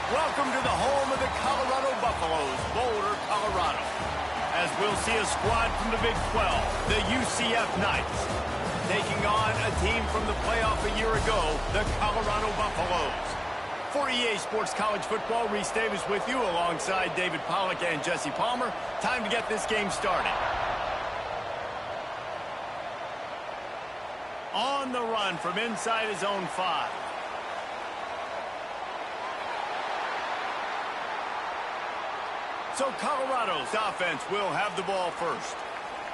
Welcome to the home of the Colorado Buffaloes, Boulder, Colorado. As we'll see a squad from the Big 12, the UCF Knights, taking on a team from the playoff a year ago, the Colorado Buffaloes. For EA Sports College Football, Reese Davis with you alongside David Pollack and Jesse Palmer. Time to get this game started. On the run from inside his own 5. So Colorado's offense will have the ball first.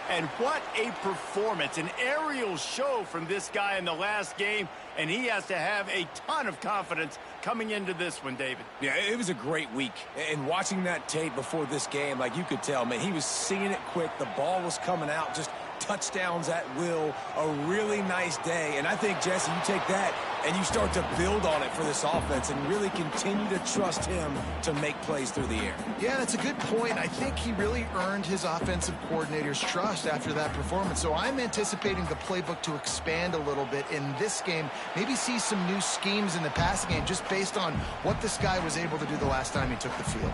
And what a performance, an aerial show from this guy in the last game, and he has to have a ton of confidence coming into this one, David. Yeah, it was a great week. And watching that tape before this game, like you could tell, man, he was seeing it quick. The ball was coming out, just touchdowns at will. A really nice day. And I think, Jesse, you take that and you start to build on it for this offense and really continue to trust him to make plays through the air. Yeah, that's a good point. I think he really earned his offensive coordinator's trust after that performance. So I'm anticipating the playbook to expand a little bit in this game. Maybe see some new schemes in the passing game just based on what this guy was able to do the last time he took the field.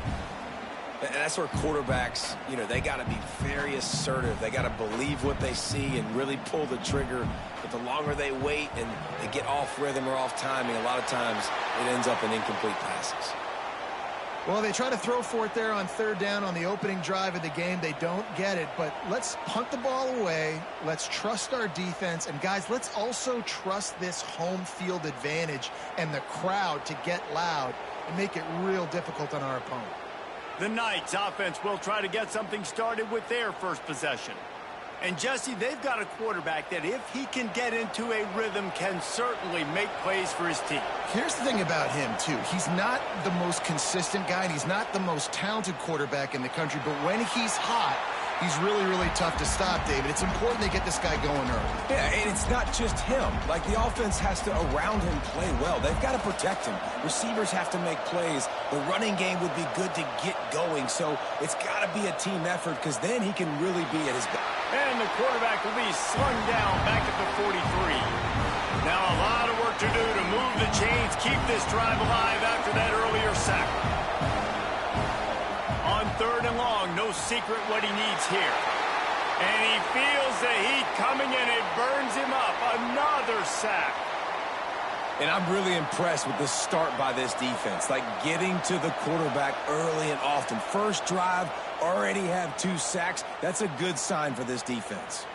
And that's where quarterbacks, they got to be very assertive. They got to believe what they see and really pull the trigger. But the longer they wait and they get off rhythm or off timing, a lot of times it ends up in incomplete passes. Well, they try to throw for it there on third down on the opening drive of the game. They don't get it, but let's punt the ball away. Let's trust our defense. And, guys, let's also trust this home field advantage and the crowd to get loud and make it real difficult on our opponent. The Knights offense will try to get something started with their first possession. And, Jesse, they've got a quarterback that if he can get into a rhythm can certainly make plays for his team. Here's the thing about him, too. He's not the most consistent guy, and he's not the most talented quarterback in the country, but when he's hot, he's really, really tough to stop, David. It's important they get this guy going early. Yeah, and it's not just him. Like, the offense has to, around him, play well. They've got to protect him. Receivers have to make plays. The running game would be good to get going. So it's got to be a team effort because then he can really be at his best. And the quarterback will be slung down back at the 43. Now a lot of work to do to move the chains, keep this drive alive after that earlier sack. On third and long, no secret what he needs here. And he feels the heat coming and it burns him up. Another sack. And I'm really impressed with the start by this defense. Like getting to the quarterback early and often. First drive, already have 2 sacks. That's a good sign for this defense.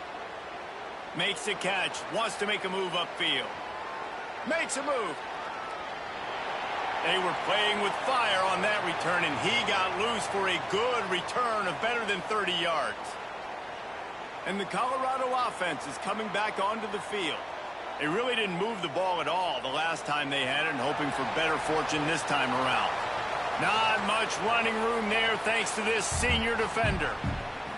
Makes the catch. Wants to make a move upfield. Makes a move. They were playing with fire on that return, and he got loose for a good return of better than 30 yards. And the Colorado offense is coming back onto the field. They really didn't move the ball at all the last time they had it, and hoping for better fortune this time around. Not much running room there thanks to this senior defender.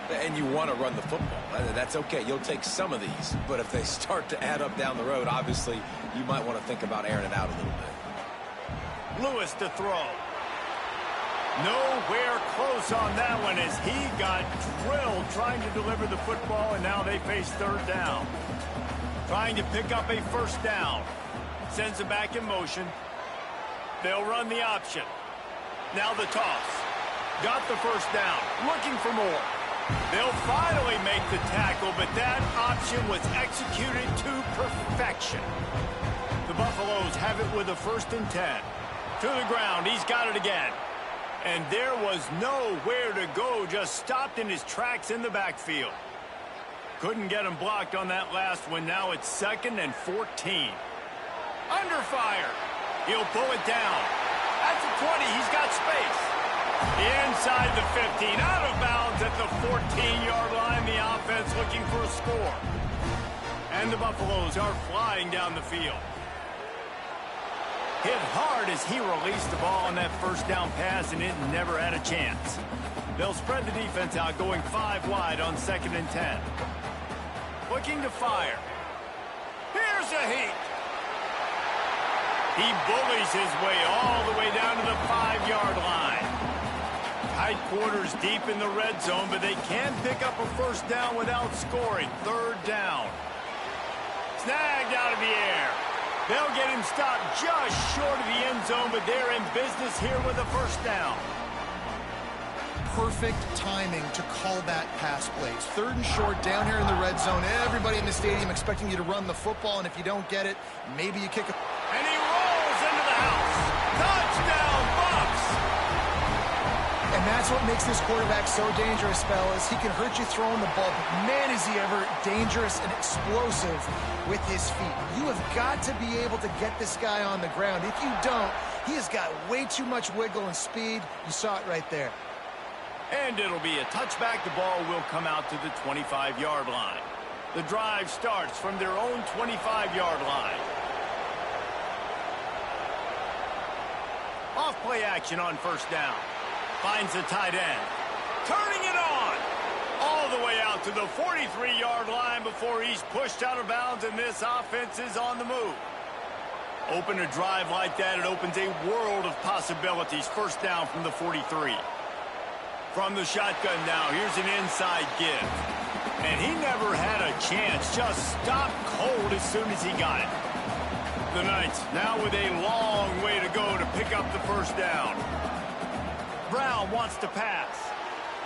And you want to run the football. That's okay. You'll take some of these. But if they start to add up down the road, obviously you might want to think about airing it out a little bit. Lewis to throw. Nowhere close on that one as he got drilled trying to deliver the football, and now they face third down. Trying to pick up a first down. Sends it back in motion. They'll run the option. Now the toss. Got the first down. Looking for more. They'll finally make the tackle, but that option was executed to perfection. The Buffaloes have it with a 1st and 10. To the ground. He's got it again. And there was nowhere to go. Just stopped in his tracks in the backfield. Couldn't get him blocked on that last one. Now it's 2nd and 14. Under fire. He'll pull it down. At the 20, he's got space. Inside the 15, out of bounds at the 14-yard line. The offense looking for a score. And the Buffaloes are flying down the field. Hit hard as he released the ball on that first down pass, and it never had a chance. They'll spread the defense out, going 5 wide on 2nd and 10. Looking to fire. Here's a heat. He bullies his way all the way down to the 5-yard line. Tight quarters deep in the red zone, but they can pick up a first down without scoring. Third down. Snagged out of the air. They'll get him stopped just short of the end zone, but they're in business here with a first down. Perfect timing to call that pass plays. 3rd and short down here in the red zone. Everybody in the stadium expecting you to run the football, and if you don't get it, maybe you kick it. And he rolls into the house. Touchdown, Bucs! And that's what makes this quarterback so dangerous, fellas. He can hurt you throwing the ball, but man, is he ever dangerous and explosive with his feet. You have got to be able to get this guy on the ground. If you don't, he has got way too much wiggle and speed. You saw it right there. And it'll be a touchback. The ball will come out to the 25-yard line. The drive starts from their own 25-yard line. Off play action on first down. Finds the tight end. Turning it on. All the way out to the 43-yard line before he's pushed out of bounds, and this offense is on the move. Open a drive like that, it opens a world of possibilities. First down from the 43. From the shotgun now, here's an inside give. And he never had a chance, just stopped cold as soon as he got it. The Knights now with a long way to go to pick up the first down. Brown wants to pass.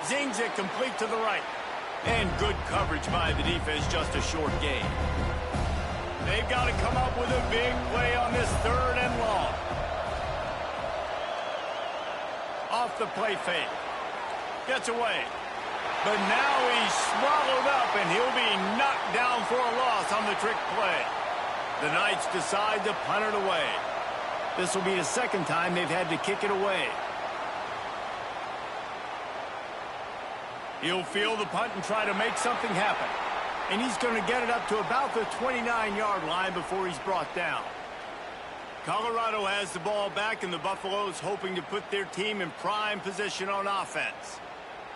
Zings it complete to the right. And good coverage by the defense, just a short gain. They've got to come up with a big play on this 3rd and long. Off the play fake. Gets away. But now he's swallowed up, and he'll be knocked down for a loss on the trick play. The Knights decide to punt it away. This will be the 2nd time they've had to kick it away. He'll field the punt and try to make something happen. And he's going to get it up to about the 29-yard line before he's brought down. Colorado has the ball back, and the Buffaloes hoping to put their team in prime position on offense.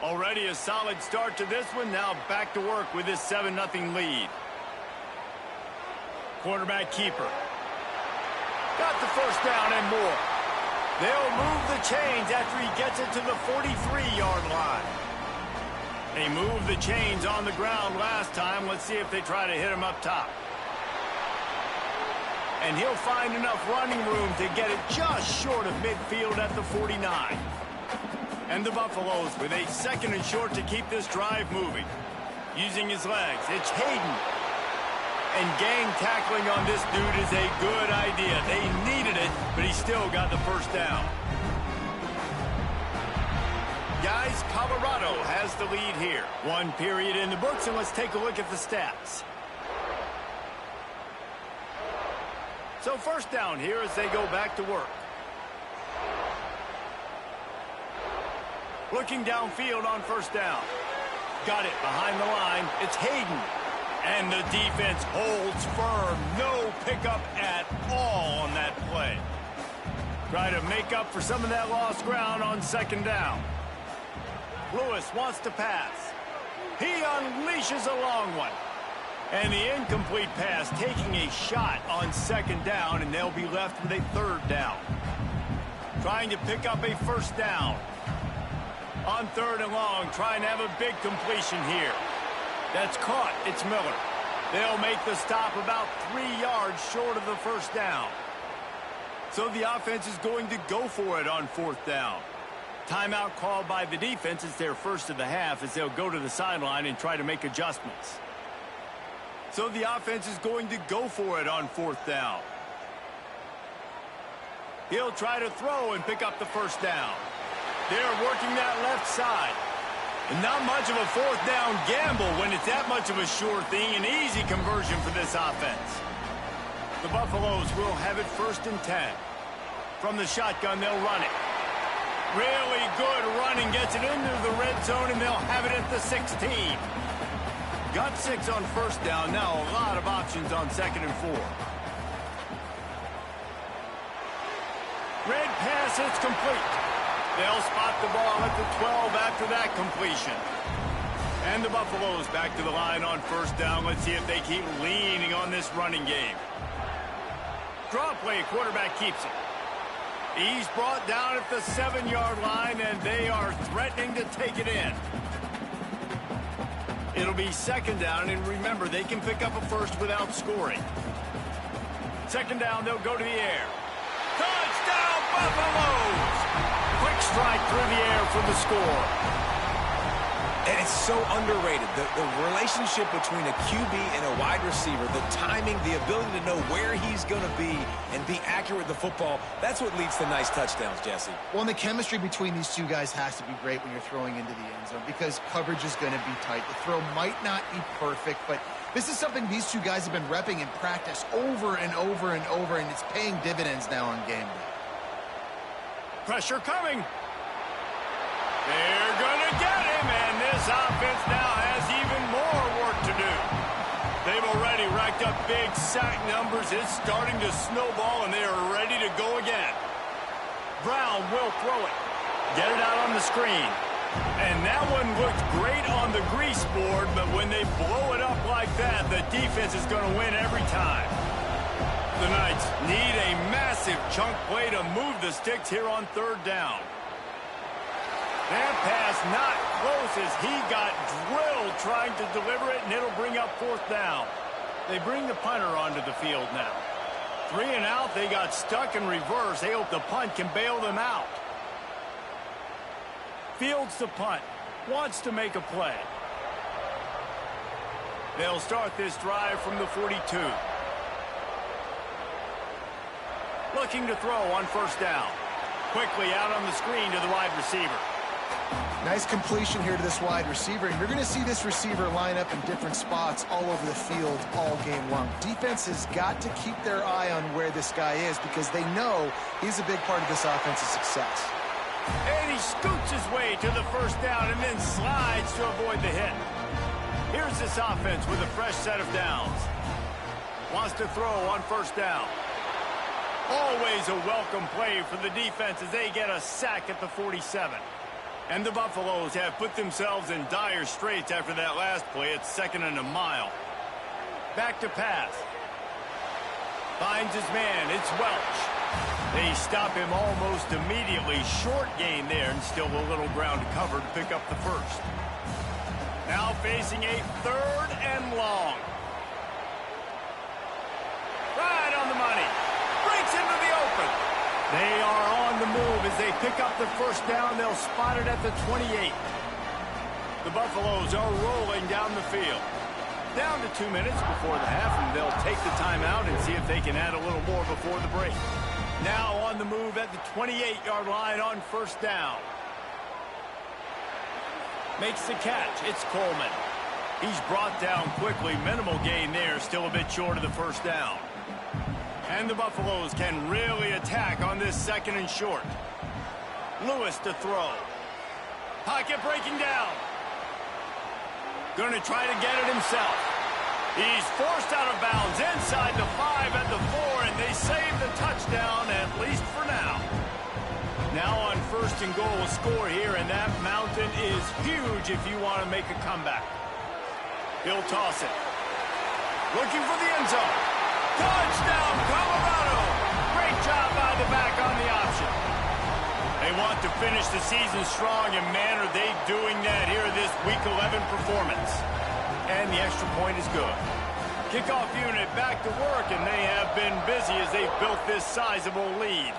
Already a solid start to this one. Now back to work with this 7-0 lead. Quarterback keeper. Got the first down and more. They'll move the chains after he gets it to the 43-yard line. They moved the chains on the ground last time. Let's see if they try to hit him up top. And he'll find enough running room to get it just short of midfield at the 49. And the Buffaloes with a 2nd and short to keep this drive moving. Using his legs, it's Hayden. And gang tackling on this dude is a good idea. They needed it, but he still got the first down. Guys, Colorado has the lead here. 1 period in the books, and let's take a look at the stats. So first down here as they go back to work. Looking downfield on first down. Got it behind the line. It's Hayden. And the defense holds firm. No pickup at all on that play. Try to make up for some of that lost ground on 2nd down. Lewis wants to pass. He unleashes a long one. And the incomplete pass taking a shot on 2nd down, and they'll be left with a 3rd down. Trying to pick up a first down. On 3rd and long, trying to have a big completion here. That's caught. It's Miller. They'll make the stop about 3 yards short of the first down. So the offense is going to go for it on 4th down. Timeout called by the defense. It's their first of the half as they'll go to the sideline and try to make adjustments. So the offense is going to go for it on 4th down. He'll try to throw and pick up the first down. They're working that left side. And not much of a 4th down gamble when it's that much of a sure thing. An easy conversion for this offense. The Buffaloes will have it 1st and 10. From the shotgun, they'll run it. Really good running. Gets it into the red zone, and they'll have it at the 16. Got 6 on first down. Now a lot of options on 2nd and 4. Red pass, it's complete. They'll spot the ball at the 12 after that completion. And the Buffaloes back to the line on first down. Let's see if they keep leaning on this running game. Draw play, quarterback keeps it. He's brought down at the 7-yard line, and they are threatening to take it in. It'll be 2nd down, and remember, they can pick up a first without scoring. second down, they'll go to the air. Touchdown, Buffaloes! Quick strike through the air for the score. And it's so underrated. The relationship between a QB and a wide receiver, the timing, the ability to know where he's going to be and be accurate with the football, that's what leads to nice touchdowns, Jesse. Well, and the chemistry between these two guys has to be great when you're throwing into the end zone because coverage is going to be tight. The throw might not be perfect, but this is something these two guys have been repping in practice over and over and over, and it's paying dividends now on game day. Pressure coming. They're going to get him, and this offense now has even more work to do. They've already racked up big sack numbers. It's starting to snowball, and they are ready to go again. Brown will throw it. Get it out on the screen. And that one looked great on the grease board, but when they blow it up like that, the defense is going to win every time. The Knights need a massive chunk play to move the sticks here on third down. That pass not close as he got drilled trying to deliver it, and it'll bring up fourth down. They bring the punter onto the field now. 3 and out, they got stuck in reverse. They hope the punt can bail them out. Fields the punt. Wants to make a play. They'll start this drive from the 42. Looking to throw on first down. Quickly out on the screen to the wide receiver. Nice completion here to this wide receiver. And you're going to see this receiver line up in different spots all over the field all game long. Defense has got to keep their eye on where this guy is because they know he's a big part of this offense's success. And he scoots his way to the first down and then slides to avoid the hit. Here's this offense with a fresh set of downs. Wants to throw on first down. Always a welcome play for the defense as they get a sack at the 47. And the Buffaloes have put themselves in dire straits after that last play. It's 2nd and a mile. Back to pass. Finds his man. It's Welch. They stop him almost immediately. Short gain there and still a little ground to cover to pick up the first. Now facing a 3rd and long. Right on the money. Breaks into the open. They are on the move as they pick up the first down. They'll spot it at the 28. The Buffaloes are rolling down the field. Down to 2 minutes before the half, and they'll take the timeout and see if they can add a little more before the break. Now on the move at the 28-yard line on first down. Makes the catch. It's Coleman. He's brought down quickly. Minimal gain there. Still a bit short of the first down. And the Buffaloes can really attack on this 2nd and short. Lewis to throw. Pocket breaking down. Going to try to get it himself. He's forced out of bounds inside the 5 at the 4, and they save the touchdown, at least for now. Now on 1st and goal, a score here, and that mountain is huge if you want to make a comeback. He'll toss it. Looking for the end zone. Touchdown, Colorado! Great job by the back on the option. They want to finish the season strong, and man, are they doing that here this Week 11 performance. And the extra point is good. Kickoff unit back to work, and they have been busy as they've built this sizable lead.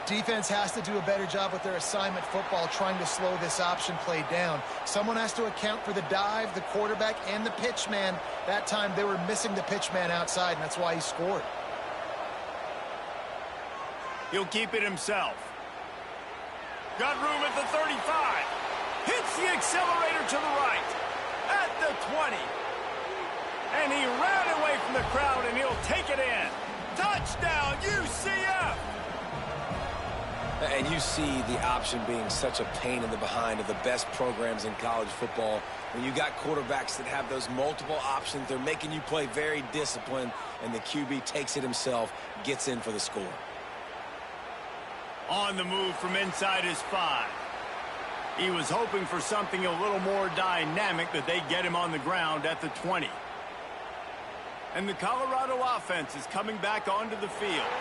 Defense has to do a better job with their assignment football, trying to slow this option play down. Someone has to account for the dive, the quarterback, and the pitch man. That time they were missing the pitch man outside, and that's why he scored. He'll keep it himself. Got room at the 35. Hits the accelerator to the right. At the 20. And he ran away from the crowd, and he'll take it in. Touchdown, UCF! And you see the option being such a pain in the behind of the best programs in college football. When you got quarterbacks that have those multiple options, they're making you play very disciplined, and the QB takes it himself, gets in for the score. On the move from inside his 5. He was hoping for something a little more dynamic, but they get him on the ground at the 20. And the Colorado offense is coming back onto the field.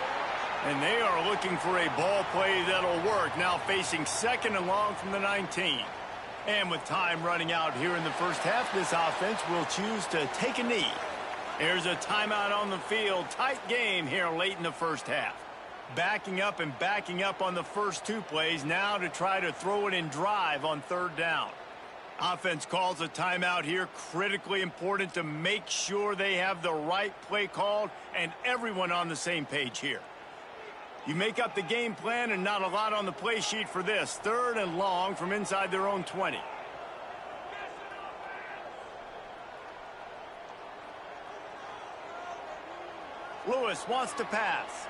And they are looking for a ball play that'll work, now facing 2nd and long from the 19. And with time running out here in the first half, this offense will choose to take a knee. Here's a timeout on the field. Tight game here late in the first half. Backing up and backing up on the first 2 plays now to try to throw it in drive on 3rd down. Offense calls a timeout here. Critically important to make sure they have the right play called and everyone on the same page here. You make up the game plan and not a lot on the play sheet for this. 3rd and long from inside their own 20. Lewis wants to pass.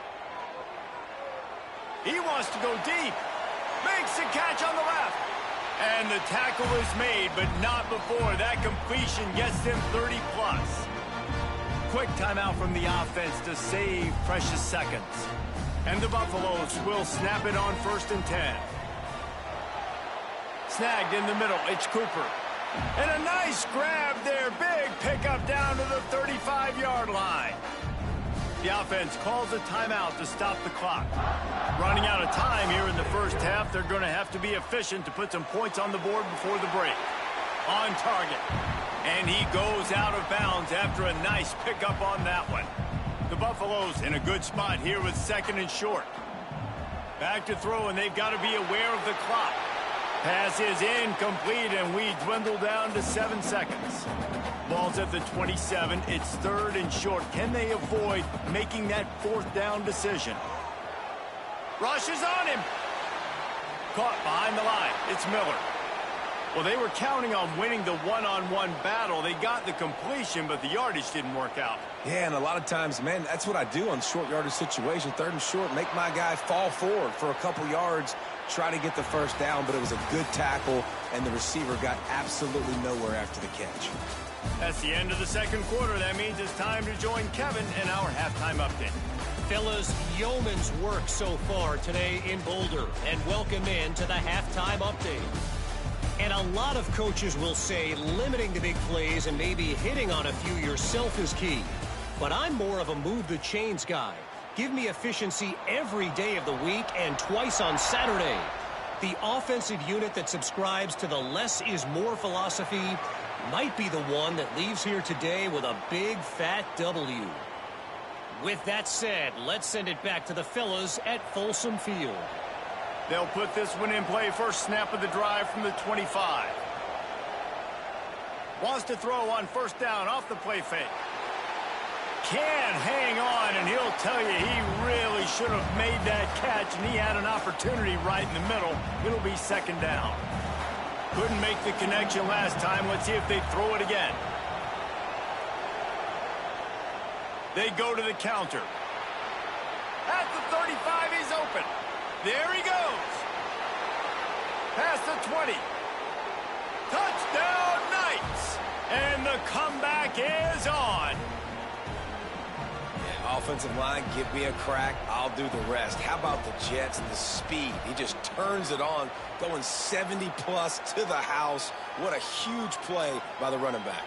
He wants to go deep. Makes the catch on the left. And the tackle is made, but not before. That completion gets them 30-plus. Quick timeout from the offense to save precious seconds. And the Buffaloes will snap it on 1st and 10. Snagged in the middle. It's Cooper. And a nice grab there. Big pickup down to the 35-yard line. The offense calls a timeout to stop the clock. Running out of time here in the first half. They're going to have to be efficient to put some points on the board before the break. On target. And he goes out of bounds after a nice pickup on that one. The Buffaloes in a good spot here with 2nd and short. Back to throw, and they've got to be aware of the clock. Pass is incomplete, and we dwindle down to 7 seconds. Ball's at the 27. It's 3rd and short. Can they avoid making that 4th down decision? Rushes on him. Caught behind the line. It's Miller. Well, they were counting on winning the one-on-one battle. They got the completion, but the yardage didn't work out. Yeah, and a lot of times, man, that's what I do on short yardage situation. 3rd and short, make my guy fall forward for a couple yards, try to get the 1st down, but it was a good tackle, and the receiver got absolutely nowhere after the catch. That's the end of the 2nd quarter. That means it's time to join Kevin in our halftime update. Fellas, yeoman's work so far today in Boulder, and welcome in to the halftime update. And a lot of coaches will say limiting the big plays and maybe hitting on a few yourself is key. But I'm more of a move the chains guy. Give me efficiency every day of the week and twice on Saturday. The offensive unit that subscribes to the less is more philosophy might be the one that leaves here today with a big fat W. With that said, let's send it back to the fellas at Folsom Field. They'll put this one in play. First snap of the drive from the 25. Wants to throw on 1st down off the play fake. Can hang on, and he'll tell you he really should have made that catch, and he had an opportunity right in the middle. It'll be 2nd down. Couldn't make the connection last time. Let's see if they throw it again. They go to the counter. At the 35, he's open. There he goes. Past the 20. Touchdown, Knights. And the comeback is on. Yeah, offensive line, give me a crack. I'll do the rest. How about the Jets and the speed? He just turns it on, going 70-plus to the house. What a huge play by the running back.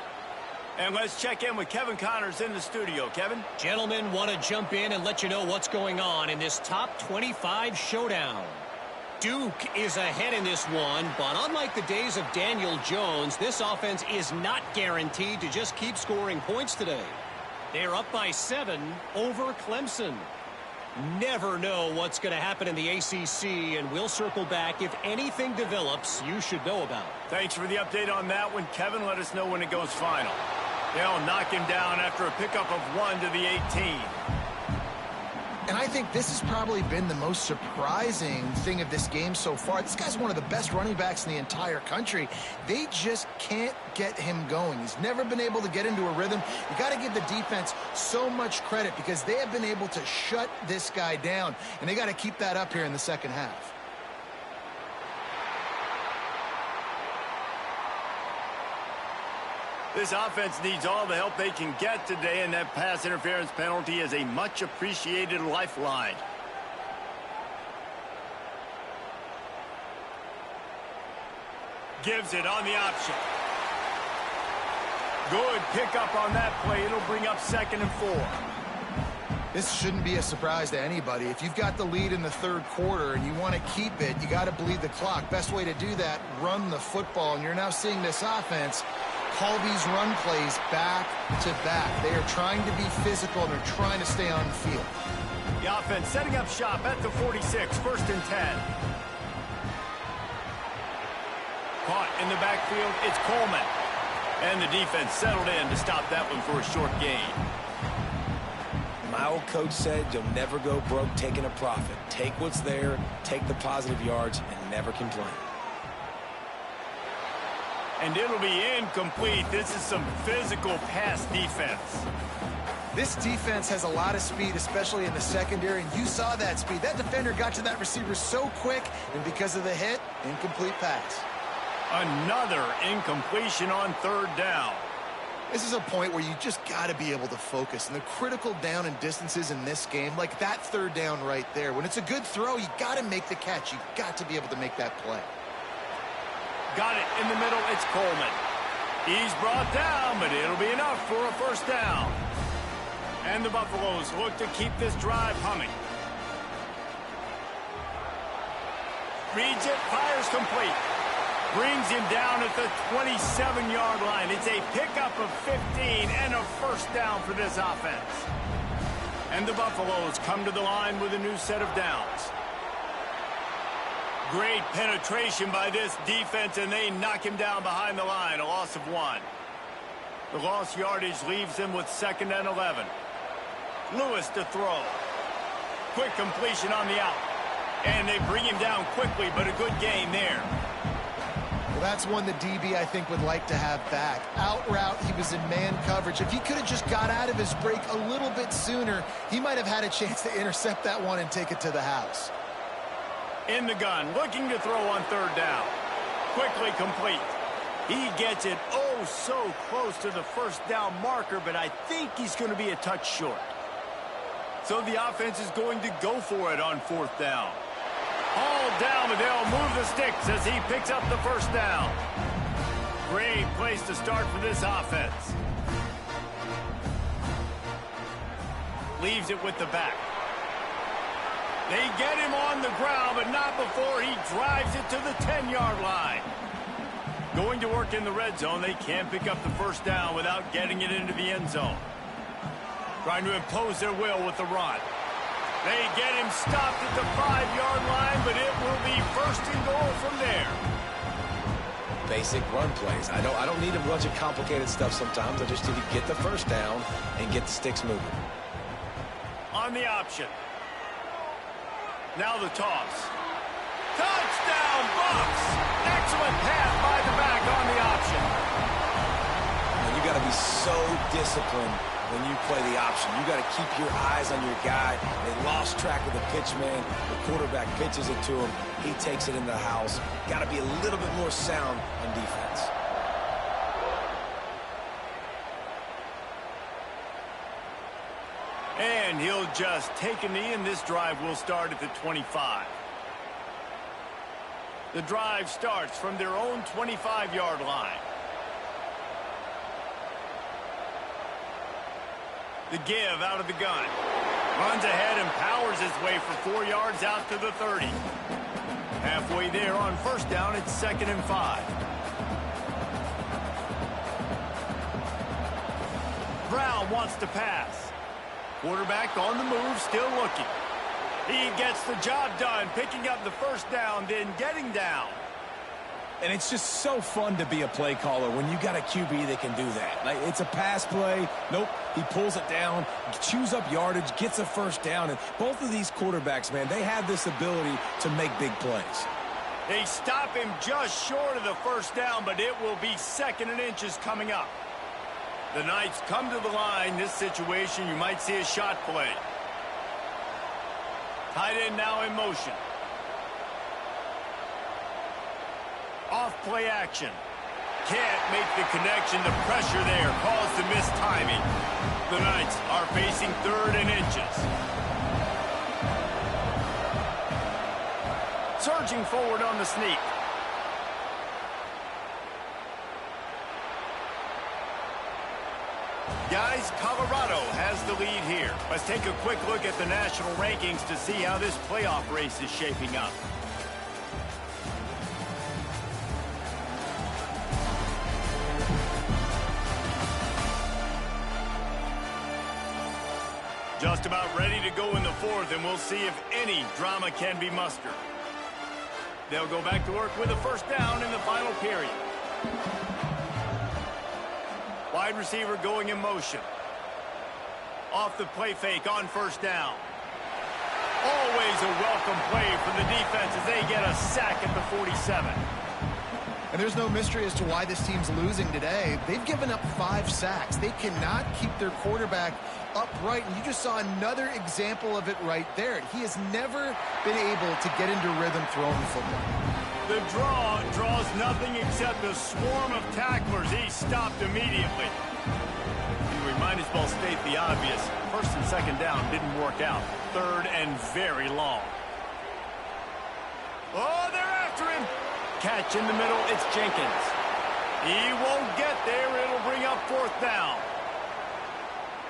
And let's check in with Kevin Connors in the studio. Kevin? Gentlemen, want to jump in and let you know what's going on in this top 25 showdown. Duke is ahead in this one, but unlike the days of Daniel Jones, this offense is not guaranteed to just keep scoring points today. They're up by 7 over Clemson. Never know what's going to happen in the ACC, and we'll circle back if anything develops you should know about. Thanks for the update on that one, Kevin. Let us know when it goes final. They'll knock him down after a pickup of 1 to the 18. And I think this has probably been the most surprising thing of this game so far. This guy's one of the best running backs in the entire country. They just can't get him going. He's never been able to get into a rhythm. You got to give the defense so much credit because they have been able to shut this guy down, and they got to keep that up here in the second half. This offense needs all the help they can get today, and that pass interference penalty is a much-appreciated lifeline. Gives it on the option. Good pickup on that play. It'll bring up 2nd and 4. This shouldn't be a surprise to anybody. If you've got the lead in the 3rd quarter and you want to keep it, you got to bleed the clock. Best way to do that, run the football. And you're now seeing this offense call these run plays back to back. They are trying to be physical, and they're trying to stay on the field. The offense setting up shop at the 46, 1st and 10. Caught in the backfield, it's Coleman. And the defense settled in to stop that one for a short gain. My old coach said you'll never go broke taking a profit. Take what's there, take the positive yards, and never complain. And it'll be incomplete. This is some physical pass defense. This defense has a lot of speed, especially in the secondary, and you saw that speed. That defender got to that receiver so quick, and because of the hit, incomplete pass. Another incompletion on 3rd down. This is a point where you just got to be able to focus. And the critical down and distances in this game, like that 3rd down right there, when it's a good throw, you got to make the catch. You got to be able to make that play. Got it in the middle. It's Coleman. He's brought down, but it'll be enough for a 1st down. And the Buffaloes look to keep this drive humming. Reads it, fires complete. Brings him down at the 27-yard line. It's a pickup of 15 and a 1st down for this offense. And the Buffaloes come to the line with a new set of downs. Great penetration by this defense, and they knock him down behind the line, a loss of 1. The lost yardage leaves them with 2nd and 11. Lewis to throw. Quick completion on the out. And they bring him down quickly, but a good gain there. Well, that's one the DB, I think, would like to have back. Out route, he was in man coverage. If he could have just got out of his break a little bit sooner, he might have had a chance to intercept that one and take it to the house. In the gun, looking to throw on 3rd down. Quickly complete. He gets it oh so close to the 1st down marker, but I think he's going to be a touch short. So the offense is going to go for it on 4th down. Hauled down, but they'll move the sticks as he picks up the 1st down. Great place to start for this offense. Leaves it with the back. They get him on the ground, but not before he drives it to the 10-yard line. Going to work in the red zone, they can't pick up the 1st down without getting it into the end zone. Trying to impose their will with the run. They get him stopped at the 5-yard line, but it will be 1st and goal from there. Basic run plays. I don't need a bunch of complicated stuff sometimes. I just need to get the 1st down and get the sticks moving. On the option. Now the toss. Touchdown, Bucks! Excellent pass by the back on the option. And you got to be so disciplined when you play the option. You got to keep your eyes on your guy. They lost track of the pitch man. The quarterback pitches it to him. He takes it in the house. Got to be a little bit more sound on defense. And he'll just take a knee, and this drive will start at the 25. The drive starts from their own 25-yard line. The give out of the gun. Runs ahead and powers his way for 4 yards out to the 30. Halfway there on 1st down, it's 2nd and 5. Brown wants to pass. Quarterback on the move, still looking. He gets the job done, picking up the 1st down, then getting down. And it's just so fun to be a play caller when you got a QB that can do that. Like, it's a pass play. Nope, he pulls it down, chews up yardage, gets a 1st down. And both of these quarterbacks, man, they have this ability to make big plays. They stop him just short of the 1st down, but it will be 2nd and inches coming up. The Knights come to the line. This situation, you might see a shot play. Tight end now in motion. Off play action. Can't make the connection. The pressure there caused the missed timing. The Knights are facing 3rd and inches. Surging forward on the sneak. Guys, Colorado has the lead here. Let's take a quick look at the national rankings to see how this playoff race is shaping up. Just about ready to go in the fourth, and we'll see if any drama can be mustered. They'll go back to work with a first down in the final period. Wide receiver going in motion. Off the play fake on first down. Always a welcome play for the defense as they get a sack at the 47. And there's no mystery as to why this team's losing today. They've given up 5 sacks. They cannot keep their quarterback upright, and you just saw another example of it right there. He has never been able to get into rhythm throwing the football. The draw draws nothing except a swarm of tacklers. He stopped immediately. We might as well state the obvious. First and second down didn't work out. Third and very long. Oh, they're after him. Catch in the middle, it's Jenkins. He won't get there. It'll bring up fourth down.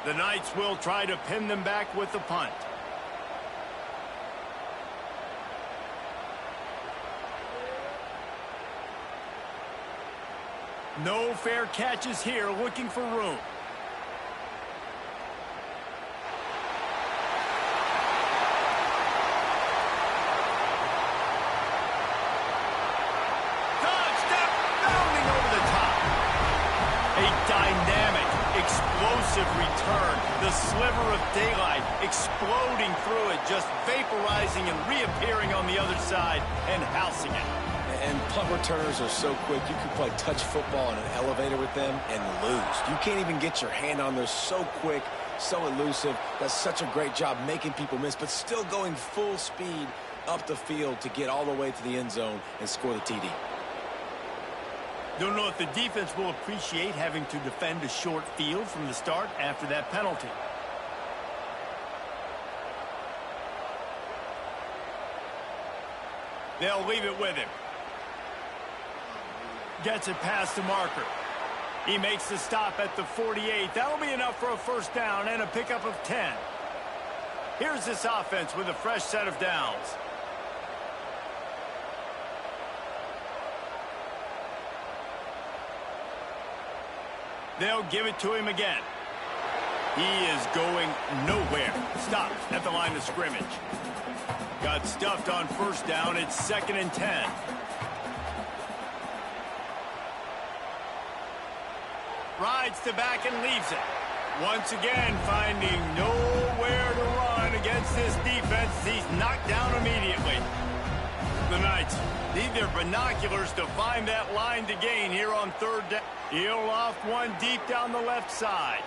The Knights will try to pin them back with the punt. No fair catches here, looking for room. Explosive return, the sliver of daylight exploding through it, just vaporizing and reappearing on the other side and housing it. And punt returners are so quick, you can play touch football in an elevator with them and lose. You can't even get your hand on them. They're so quick, so elusive. Does such a great job making people miss, but still going full speed up the field to get all the way to the end zone and score the TD. Don't know if the defense will appreciate having to defend a short field from the start after that penalty. They'll leave it with him. Gets it past the marker. He makes the stop at the 48. That'll be enough for a first down and a pickup of 10. Here's this offense with a fresh set of downs. They'll give it to him again. He is going nowhere. Stopped at the line of scrimmage. Got stuffed on first down. It's 2nd and 10. Rides the back and leaves it. Once again, finding nowhere to run against this defense. He's knocked down immediately. The Knights need their binoculars to find that line to gain here on third down. He'll loft one deep down the left side.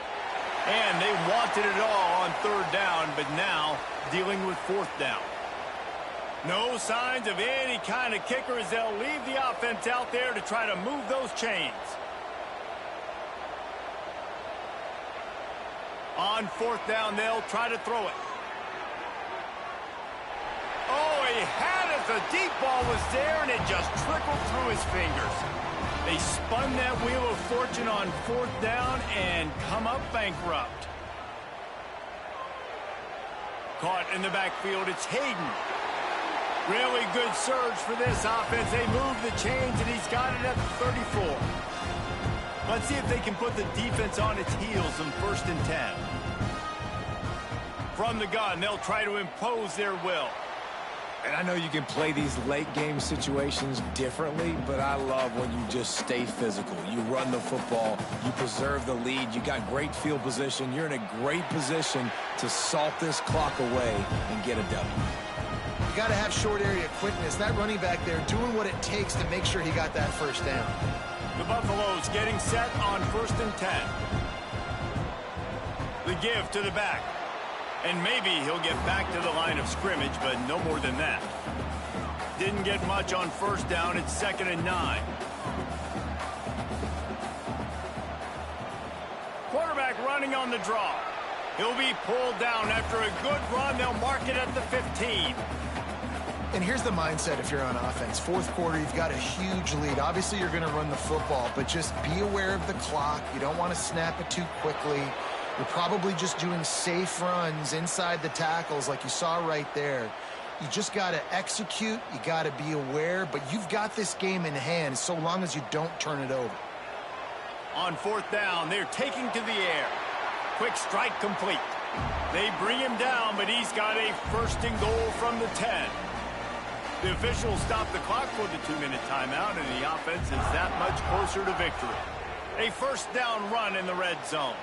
And they wanted it all on third down, but now dealing with fourth down. No signs of any kind of kicker as they'll leave the offense out there to try to move those chains. On fourth down, they'll try to throw it. Oh, he had it. The deep ball was there, and it just trickled through his fingers. They spun that wheel of fortune on fourth down and come up bankrupt. Caught in the backfield, it's Hayden. Really good surge for this offense. They move the chains, and he's got it at the 34. Let's see if they can put the defense on its heels on 1st and 10. From the gun, they'll try to impose their will. And I know you can play these late game situations differently, but I love when you just stay physical. You run the football, you preserve the lead, you got great field position. You're in a great position to salt this clock away and get a W. You got to have short area quickness. That running back there doing what it takes to make sure he got that first down. The Buffaloes getting set on 1st and 10. The give to the back. And maybe he'll get back to the line of scrimmage, but no more than that. Didn't get much on first down. It's 2nd and 9. Quarterback running on the draw. He'll be pulled down after a good run. They'll mark it at the 15. And here's the mindset if you're on offense. Fourth quarter, you've got a huge lead. Obviously, you're going to run the football, but just be aware of the clock. You don't want to snap it too quickly. You're probably just doing safe runs inside the tackles like you saw right there. You just got to execute. You got to be aware, but you've got this game in hand so long as you don't turn it over. On fourth down, they're taking to the air. Quick strike complete. They bring him down, but he's got a 1st and goal from the 10. The officials stop the clock for the 2-minute timeout, and the offense is that much closer to victory. A 1st down run in the red zone.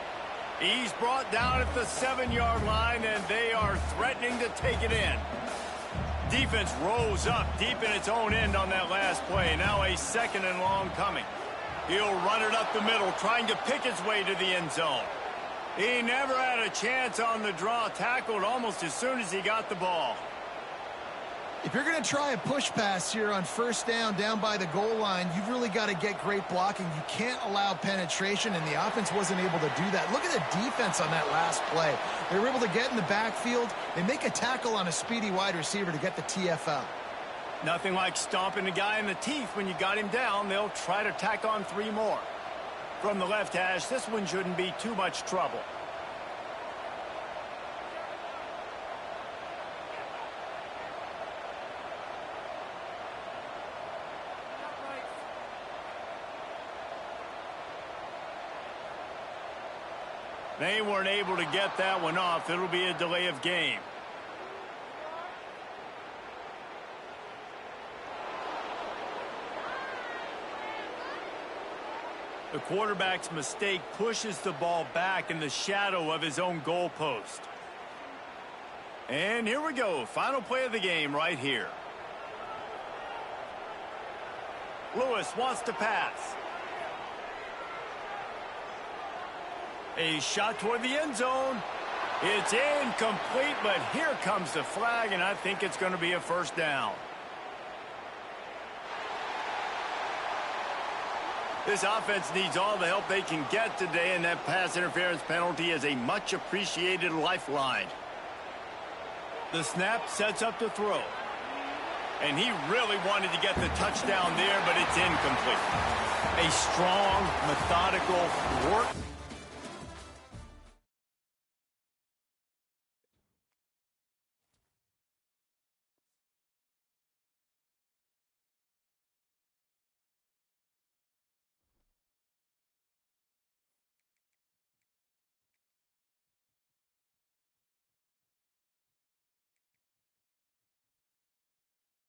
He's brought down at the 7-yard line, and they are threatening to take it in. Defense rose up deep in its own end on that last play. Now a 2nd and long coming. He'll run it up the middle, trying to pick his way to the end zone. He never had a chance on the draw, tackled almost as soon as he got the ball. If you're going to try a push pass here on 1st down by the goal line, you've really got to get great blocking. You can't allow penetration, and the offense wasn't able to do that. Look at the defense on that last play. They were able to get in the backfield. They make a tackle on a speedy wide receiver to get the TFL. Nothing like stomping the guy in the teeth when you got him down. They'll try to tack on 3 more. From the left hash, this one shouldn't be too much trouble. They weren't able to get that one off. It'll be a delay of game. The quarterback's mistake pushes the ball back in the shadow of his own goalpost. And here we go. Final play of the game right here. Lewis wants to pass. A shot toward the end zone. It's incomplete, but here comes the flag, and I think it's going to be a 1st down. This offense needs all the help they can get today, and that pass interference penalty is a much-appreciated lifeline. The snap sets up the throw. And he really wanted to get the touchdown there, but it's incomplete. A strong, methodical work.